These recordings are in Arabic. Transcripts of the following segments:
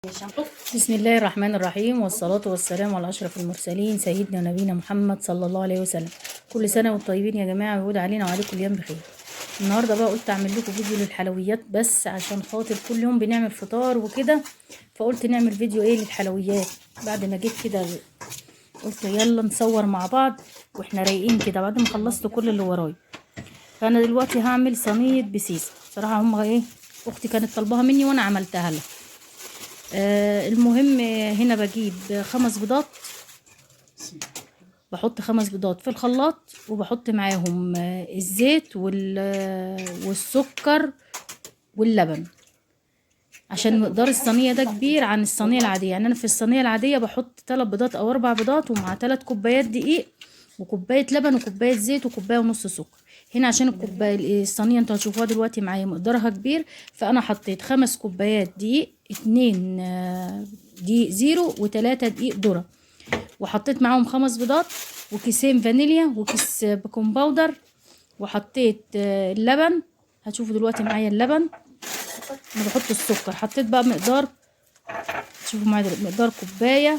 بسم الله الرحمن الرحيم، والصلاة والسلام على أشرف المرسلين سيدنا ونبينا محمد صلى الله عليه وسلم. كل سنة وانتم طيبين يا جماعة، ويعود علينا وعليكم الأيام بخير. النهاردة بقى قلت أعمل لكم فيديو للحلويات، بس عشان خاطر كل يوم بنعمل فطار وكده، فقلت نعمل فيديو للحلويات. بعد ما جيت كده قلت يلا نصور مع بعض واحنا رايقين كده بعد ما خلصت كل اللي ورايا. فأنا دلوقتي هعمل صينية بسيسة. صراحة هم أختي كانت طالباها مني وأنا عملتها لها. المهم هنا بجيب 5 بيضات، بحط 5 بيضات في الخلاط، وبحط معاهم الزيت والسكر واللبن، عشان مقدار الصينيه ده كبير عن الصينيه العاديه. يعني انا في الصينيه العاديه بحط 3 بيضات او 4 بيضات، ومع 3 كوبايات دقيق وكوبايه لبن وكوبايه زيت وكوبايه ونص سكر. هنا عشان الصينيه انتوا هتشوفوها دلوقتي معايا مقدارها كبير، فانا حطيت 5 كوبايات دقيق، 2 دقيق زيرو و3 دقيق ذره، وحطيت معاهم 5 بيضات وكيسين فانيليا وكيس بيكنج باودر، وحطيت اللبن. هتشوفوا دلوقتي معايا اللبن. انا بحط السكر، حطيت بقى مقدار، شوفوا معايا دلوقتي مقدار كوبايه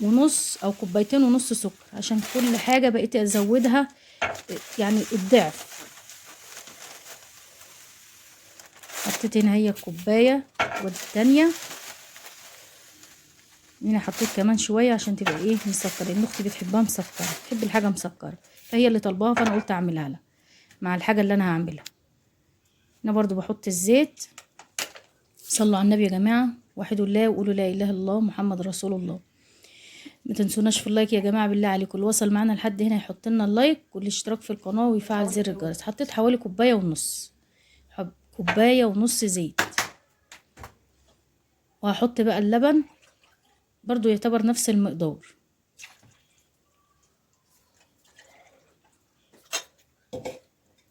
ونص او كوبايتين ونص سكر، عشان كل حاجه بقيت ازودها يعني الضعف. حطيت هنا هي الكوبايه والتانية، هنا حطيت كمان شويه عشان تبقى مسكره، لان اختي بتحبها مسكره، بتحب الحاجه مسكره، فهي اللي طالباها، فانا قلت اعملها لها مع الحاجه اللي انا هعملها. انا برضو بحط الزيت. صلوا على النبي يا جماعه، وحدوا الله وقولوا لا اله الا الله محمد رسول الله. ما تنسوناش في اللايك يا جماعه، بالله عليكم اللي وصل معانا لحد هنا يحط لنا اللايك والاشتراك في القناه ويفعل زر الجرس. حطيت حوالي كوبايه ونص، كوبايه ونص زيت، وهحط بقى اللبن برضو يعتبر نفس المقدار.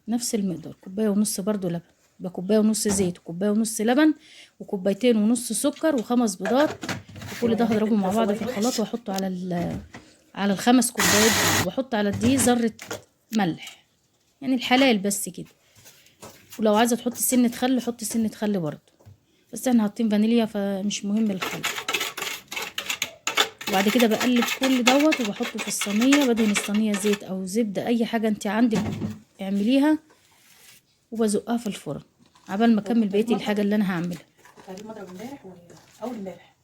نفس المقدار، كوبايه ونص برضو لبن، يبقى كوبايه ونص زيت وكوبايه ونص لبن وكوبايتين ونص سكر و5 بيضات، وكل ده هضربه مع بعض في الخلاط واحطه على ال5 كوبايات دي، واحط على دي ذره ملح، يعني الحلال بس كده. ولو عايزه تحطي سنه خل حطي سنه خل برضو، بس احنا حاطين فانيليا فمش مهم الخل. وبعد كده بقلب كل دوت وبحطه في الصينيه، بدهن الصينيه زيت او زبده اي حاجه انت عندك اعمليها، وبزقها في الفرن عبال ما اكمل بقيه الحاجه اللي انا هعملها. مضرب امبارح اول امبارح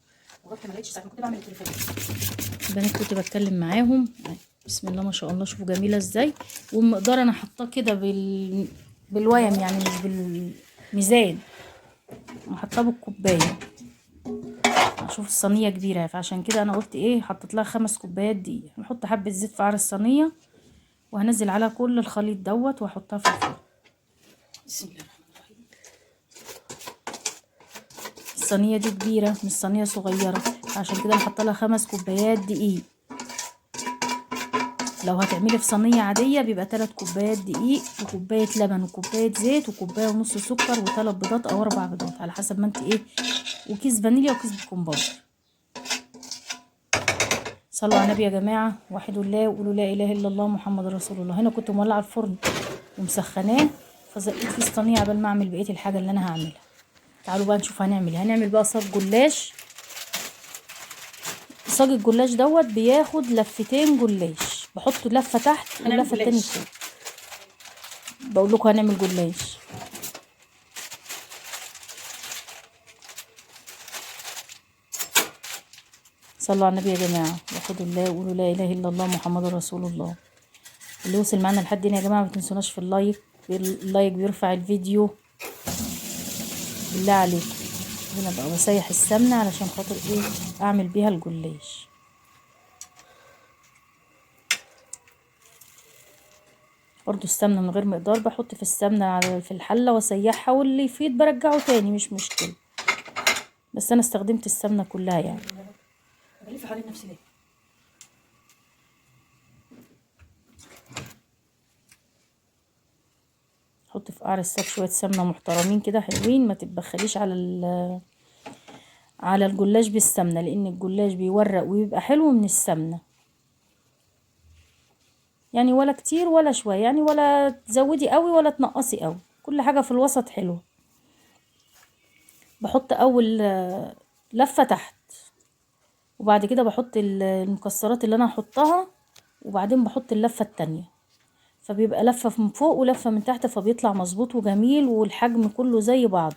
ورحت ما لقيتش ساعه كنت بعمل التليفون. البنات كنت بتكلم معاهم. بسم الله ما شاء الله، شوفوا جميله ازاي. والمقدار انا حاطاه كده بالويم، يعني مش بالميزان، حاطاه بالكوبايه. اشوف الصينيه كبيره، فعشان كده انا قلت حطيت لها 5 كوبايات دي. هنحط حبه زيت في قعر الصينيه، وهنزل عليها كل الخليط دوت واحطها في الفرن. بسم الله الرحمن الرحيم. الصينيه دي كبيره مش صينيه صغيره، عشان كده انا حاطه لها 5 كوبايات دقيق. لو هتعملي في صينيه عاديه بيبقى 3 كوبايات دقيق وكوبايه لبن وكوبايه زيت وكوبايه ونص سكر و3 بيضات او 4 بيضات على حسب ما انت وكيس فانيليا وكيس بيكنج باودر. صلوا على النبي يا جماعه، وحدوا الله وقولوا لا اله الا الله محمد رسول الله. هنا كنت مولعه الفرن ومسخناه، فزقيت في الصينيه عبال ما اعمل بقيه الحاجه اللي انا هعملها. تعالوا بقى نشوف هنعمل ايه. هنعمل بقى صاج جلاش. صاج الجلاش دوت بياخد لفتين جلاش، بحط لفه تحت واللفه التانية فوق. بقول لكم هنعمل جلاش. صلوا على النبي يا جماعه، وحدوا الله وقولوا لا اله الا الله محمد رسول الله. اللي وصل معانا لحد هنا يا جماعه ما تنسوناش في اللايك، اللايك بيرفع الفيديو بالله عليكم. هنا بقى بسيح السمنه علشان خاطر اعمل بيها الجلاش. برضو السمنه من غير مقدار، بحط في السمنه في الحله واسيحها، واللي يفيض برجعه تاني مش مشكله، بس انا استخدمت السمنه كلها يعني. بلف حوالين نفسي ليه؟ حط في قعر الصاج شويه سمنه محترمين كده حلوين، ما تتبخليش على الجلاش بالسمنه، لان الجلاش بيورق ويبقى حلو من السمنه، يعني ولا كتير ولا شويه، يعني ولا تزودي قوي ولا تنقصي قوي، كل حاجه في الوسط حلوه. بحط اول لفة تحت، وبعد كده بحط المكسرات اللي انا هحطها، وبعدين بحط اللفة التانية، فبيبقى لفة من فوق ولفة من تحت، فبيطلع مظبوط وجميل، والحجم كله زي بعضه،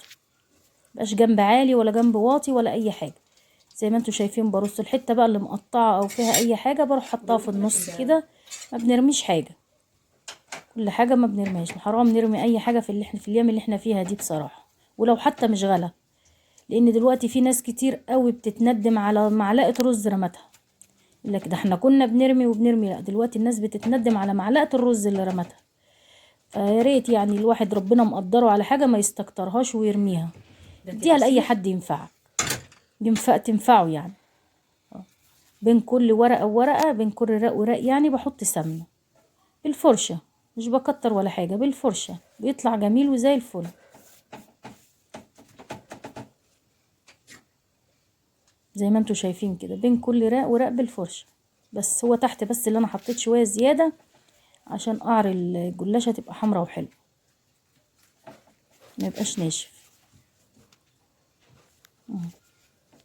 مبقاش جنب عالي ولا جنب واطي ولا اي حاجة. زي ما انتوا شايفين برص الحتة بقى اللي مقطعة او فيها اي حاجة بروح حطها في النص كده، ما بنرميش حاجة، كل حاجة ما بنرميش، حرام نرمي اي حاجة في الايام اللي احنا فيها دي بصراحة، ولو حتى مش غلا، لان دلوقتي في ناس كتير قوي بتتندم على معلقة رز رمتها، يقول لك ده احنا كنا بنرمي وبنرمي، لا دلوقتي الناس بتتندم على معلقة الرز اللي رمتها. فيا ريت يعني الواحد ربنا مقدره على حاجة ما يستكترهاش ويرميها، اديها لأي حد ينفعك، تنفعه يعني. بين كل ورقة وورقة، بين كل رق ورق يعني بحط سمنة بالفرشة، مش بكتر ولا حاجة، بالفرشة بيطلع جميل وزي الفل. زي ما انتوا شايفين كده، بين كل رق ورق بالفرشة، بس هو تحت بس اللي انا حطيت شوية زيادة عشان قعر الجلاشة تبقى حمرا وحلوة، ما يبقاش ناشف.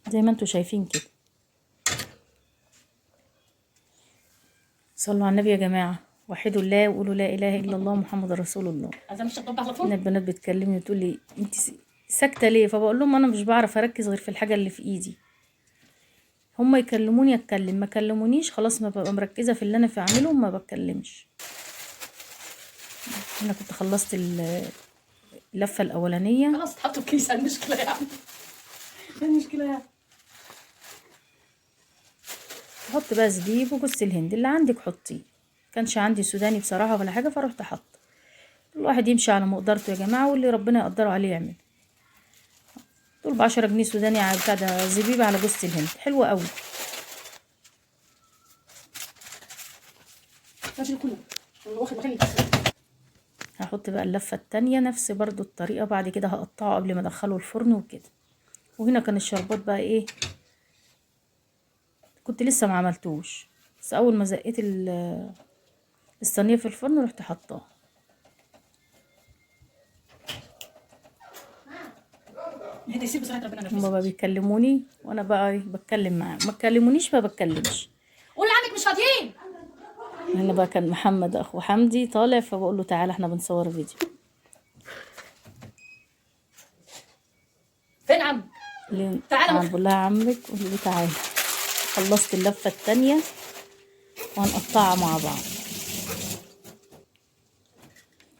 زي ما انتوا شايفين كده. صلوا على النبي يا جماعة، وحدوا الله وقولوا لا إله إلا الله محمد رسول الله. عايزة مش تطبخ على هنا طول. البنات بتكلمني وتقول لي انت ساكتة ليه؟ فبقول لهم انا مش بعرف اركز غير في الحاجة اللي في ايدي، هما يكلموني اتكلم، ما كلمونيش خلاص، ما ببقى مركزة في اللي انا في اعمله وما بتكلمش. انا كنت خلصت اللفة الاولانية. خلاص تحطوا في كيس، المشكلة يعني، المشكلة يعني. احط بقى زبيب وجوز الهند اللي عندك حطيه، كانش عندي سوداني بصراحة ولا حاجة فروحت حط. الواحد يمشي على مقدرته يا جماعة، واللي ربنا يقدره عليه يعمل. دول ب10 جنيه سوداني على بتاع ده زبيب على جوز الهند، حلوة قوي. ماشي كله واخد مكان. هحط بقى اللفة التانية نفس برضو الطريقة، بعد كده هقطعه قبل ما ادخله الفرن وكده. وهنا كان الشربات بقى ايه، كنت لسه ما عملتوش، بس اول ما زقيت الصينية في الفرن رحت حطاه. هدي يصير بسرعة ربنا هما نفسه. بقى بيكلموني وانا بقى إيه بتكلم معاهم، ما تكلمونيش ما بتكلمش. قول عنك مش فاضيين. هنا بقى كان محمد اخو حمدي طالع، فبقول له تعالى احنا بنصور فيديو. فين عم؟ تعالى بقول لها عمك، قولي له تعالى. خلصت اللفة التانية وهنقطعها مع بعض.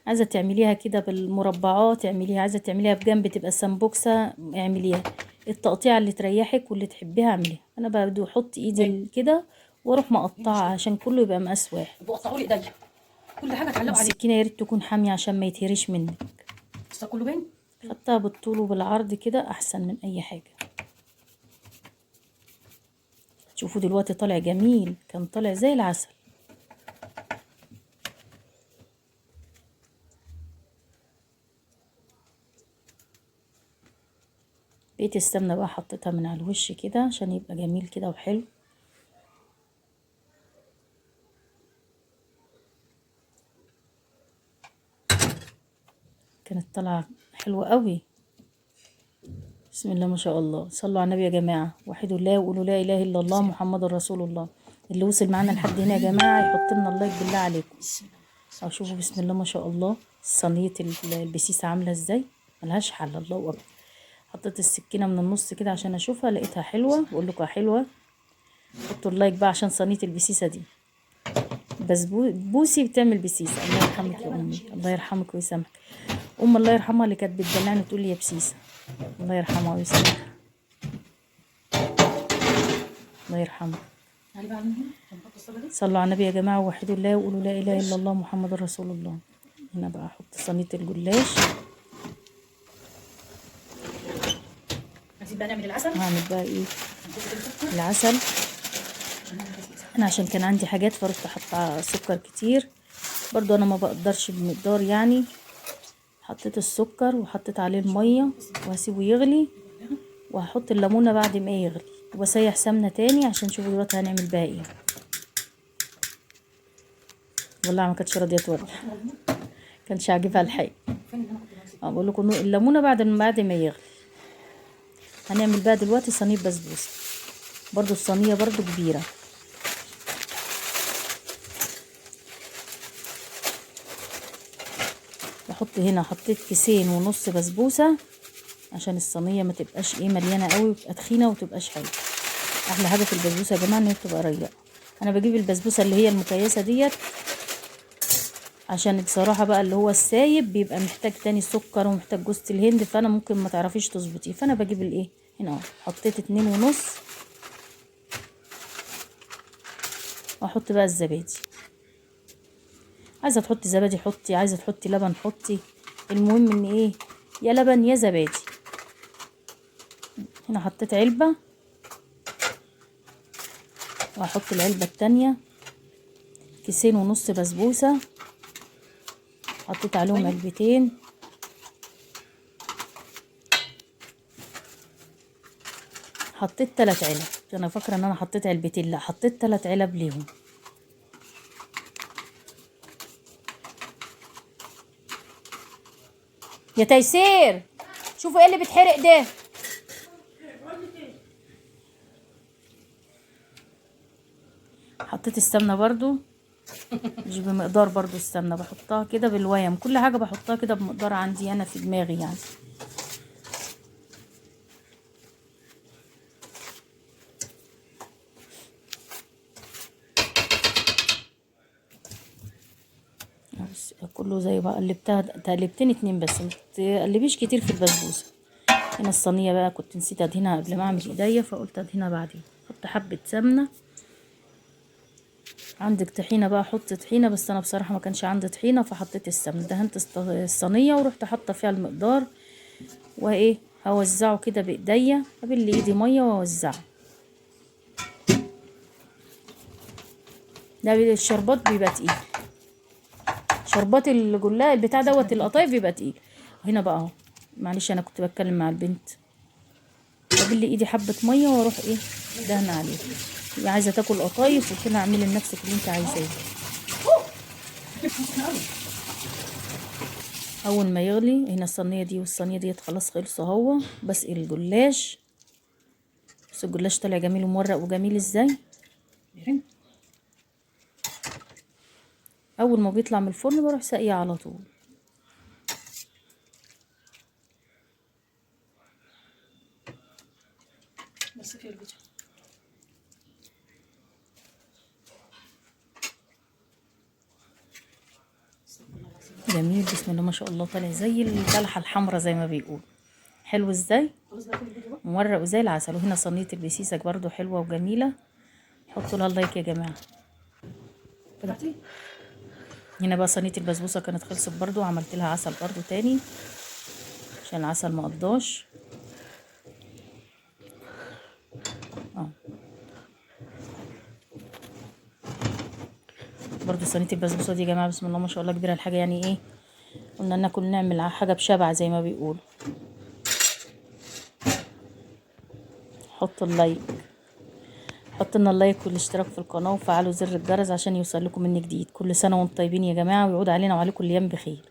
عايزة تعمليها كده بالمربعات اعمليها، عايزة تعمليها بجنب تبقى سمبوكسة اعمليها، التقطيعة اللي تريحك واللي تحبيها اعمليها. انا بدو احط ايدي كده واروح مقطعة عشان كله يبقى مقاس واحد. بقطعوا لي ايديا، كل حاجة اتعلقوا عليه. السكينة يا ريت تكون حامية عشان ما يتهرش منك. بس كله بين. خدتها بالطول وبالعرض كده احسن من اي حاجة. شوفوا دلوقتي طالع جميل، كان طالع زي العسل. بقيت السمنة بقى حطيتها من على الوش كده عشان يبقى جميل كده وحلو. كانت طالعة حلوة قوي. بسم الله ما شاء الله، صلوا على النبي يا جماعة، وحدوا الله وقولوا لا إله إلا الله محمد رسول الله. اللي وصل معانا لحد هنا يا جماعة يحط لنا اللايك بالله عليكم. أو شوفوا بسم الله ما شاء الله صينية البسيسة عاملة ازاي، ملهاش حل، الله أكبر. حطيت السكينة من النص كده عشان أشوفها، لقيتها حلوة، بقول لكم حلوة. حطوا اللايك بقى عشان صينية البسيسة دي. بس بوسي بتعمل بسيسة، الله يرحمك يا أمي، الله يرحمك ويسامحك. الله يرحمها اللي كانت بتدلعني تقول لي يا بسيسة، الله يرحمها ويسامحها، الله يرحمها. صلوا على النبي يا جماعة، وحدوا الله وقولوا لا إله إلا الله محمد رسول الله. هنا بقى أحط صينية الجلاش. عايزين بقى نعمل العسل. هعمل بقى إيه العسل. أنا عشان كان عندي حاجات فرحت حاطة سكر كتير، برضو أنا ما بقدرش بمقدار يعني. حطيت السكر وحطيت عليه المية وهسيبه يغلي، وهحط الليمونة بعد ما يغلي، وبسيح سمنة تاني عشان شوفوا دلوقتي هنعمل بها ايه. والله ما كانتش راضية تولع، كانش عاجبها الحقيقة. بقول لكم الليمونة بعد ما يغلي. هنعمل بقى دلوقتي صينيه بسبوسه، برضو الصينيه برضو كبيره. بحط هنا، حطيت كيسين ونص بسبوسه عشان الصينيه ما تبقاش ايه مليانه قوي وتبقى تخينه وتبقاش حلوه. احلى حاجه في البسبوسه يا جماعه ان هي بتبقى رقيقه. انا بجيب البسبوسه اللي هي المكيسه ديت، عشان بصراحه بقى اللي هو السايب بيبقى محتاج تاني سكر ومحتاج جوز الهند، فانا ممكن ما تعرفيش تظبطيه، فانا بجيب الايه هنا اهو. حطيت 2.5، واحط بقى الزبادي. عايزه تحطي زبادي حطي، عايزه تحطي لبن حطي، المهم ان ايه يا لبن يا زبادي. هنا حطيت علبه، وهحط العلبه التانية. 2.5 كيس بسبوسه، حطيت عليهم علبتين. حطيت 3 علب، انا فاكره ان انا حطيت علبتين، لا حطيت 3 علب ليهم. يا تيسير شوفوا ايه اللي بيتحرق ده. حطيت السمنه برضو، مش بمقدار برضو السمنه، بحطها كده بالويم، كل حاجه بحطها كده بمقدار عندي انا في دماغي يعني. بس كله زي بقى قلبتها تقلبتين 2 بس، ما تقلبيش كتير في البسبوسه. هنا الصينيه بقى كنت نسيت ادهنها قبل ما اعمل ايديا، فقلت ادهنها بعدين. حط حبه سمنه، عندك طحينه بقى حط طحينه، بس انا بصراحه ما كانش عندي طحينه فحطيت السمنه. دهنت الصينيه ورحت حاطه فيها المقدار، وايه هوزعه كده بايديا، ابل ايدي ميه واوزعه. ده الشربات بيبقى تقيل، شربات الجلاء البتاع دوت القطايف بيبقى تقيل. هنا بقى اهو، معلش انا كنت بتكلم مع البنت. ابل ايدي حبه ميه واروح ايه دهن عليه. هي عايزه تاكل قطايف وقلت لها اعملي لنفسك اللي انت عايزاه. اول ما يغلي، هنا الصينيه دي والصينيه ديت خلاص خلصوا اهو. بسقي الجلاش، بس الجلاش طالع جميل ومورق وجميل ازاي. اول ما بيطلع من الفرن بروح ساقيه على طول. بس في الفيديو جميل بسم الله ما شاء الله، طالع زي البلحه الحمراء زي ما بيقول. حلو ازاي، مورق وزي العسل. وهنا صينيه البسيسك برضو حلوه وجميله، حطوا لها اللايك يا جماعه. هنا بقى صينيه البسبوسه كانت خلصت برضو، عملت لها عسل برضو تاني عشان العسل ما قضاش. برضو صينيه البسبوسه دي يا جماعه بسم الله ما شاء الله كبيره الحاجه، يعني ايه قلنا ناكل نعمل حاجه بشبع زي ما بيقولوا. حطوا اللايك، حطوا لنا اللايك والاشتراك في القناه وفعلوا زر الجرس عشان يوصل لكم مني جديد. كل سنه وانتم طيبين يا جماعه، ويعود علينا وعليكم الايام بخير.